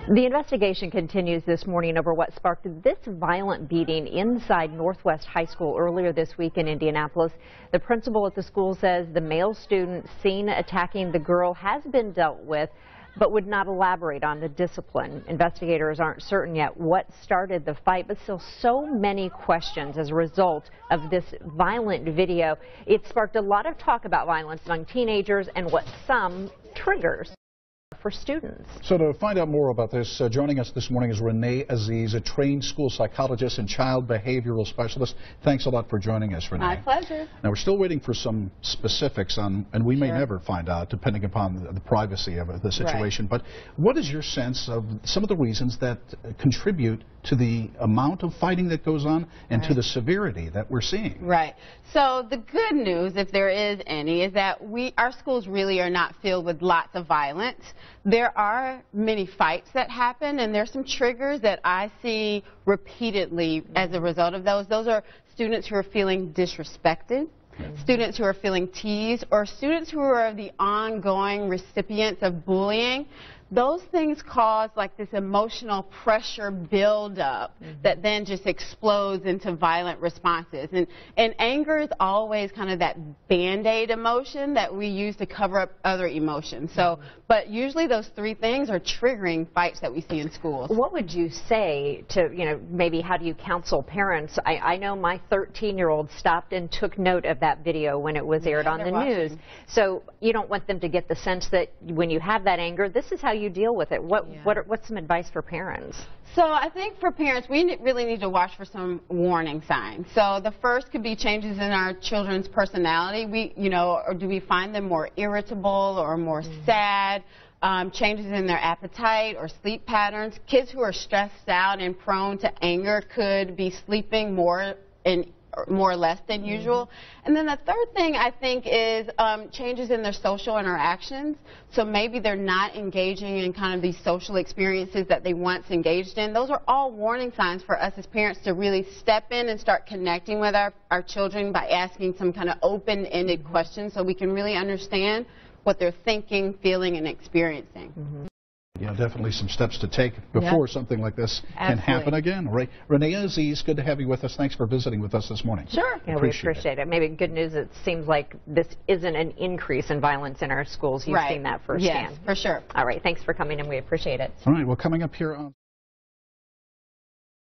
The investigation continues this morning over what sparked this violent beating inside Northwest High School earlier this week in Indianapolis. The principal at the school says the male student seen attacking the girl has been dealt with, but would not elaborate on the discipline. Investigators aren't certain yet what started the fight, but still so many questions as a result of this violent video. It sparked a lot of talk about violence among teenagers and what some triggers for students. So to find out more about this, joining us this morning is Renae Azziz, a trained school psychologist and child behavioral specialist. Thanks a lot for joining us, Renae. My pleasure. Now, we're still waiting for some specifics on, and we may never find out, depending upon the privacy of the situation, but what is your sense of some of the reasons that contribute to the amount of fighting that goes on and to the severity that we're seeing? Right. So the good news, if there is any, is that our schools really are not filled with lots of violence. There are many fights that happen, and there's some triggers that I see repeatedly as a result of those. Those are students who are feeling disrespected, students who are feeling teased, or students who are the ongoing recipients of bullying. Those things cause like this emotional pressure buildup that then just explodes into violent responses. And anger is always kind of that Band-Aid emotion that we use to cover up other emotions. So, but usually those three things are triggering fights that we see in schools. What would you say to, maybe how do you counsel parents? I know my 13-year-old stopped and took note of that video when it was aired on the news. So you don't want them to get the sense that when you have that anger, this is how you deal with it. What's some advice for parents? So I think for parents, we really need to watch for some warning signs. So the first could be changes in our children's personality. Or do we find them more irritable or more sad? Changes in their appetite or sleep patterns. Kids who are stressed out and prone to anger could be sleeping more or less than usual. And then the third thing I think is changes in their social interactions. So maybe they're not engaging in kind of these social experiences that they once engaged in. Those are all warning signs for us as parents to really step in and start connecting with our children by asking some kind of open-ended questions so we can really understand what they're thinking, feeling, and experiencing. Yeah, definitely some steps to take before something like this can happen again. Renae Azziz, good to have you with us. Thanks for visiting with us this morning. Sure. Yeah, we appreciate it. Maybe good news, it seems like this isn't an increase in violence in our schools. You've seen that firsthand. Yes, for sure. All right, thanks for coming in. We appreciate it. All right, well, coming up here on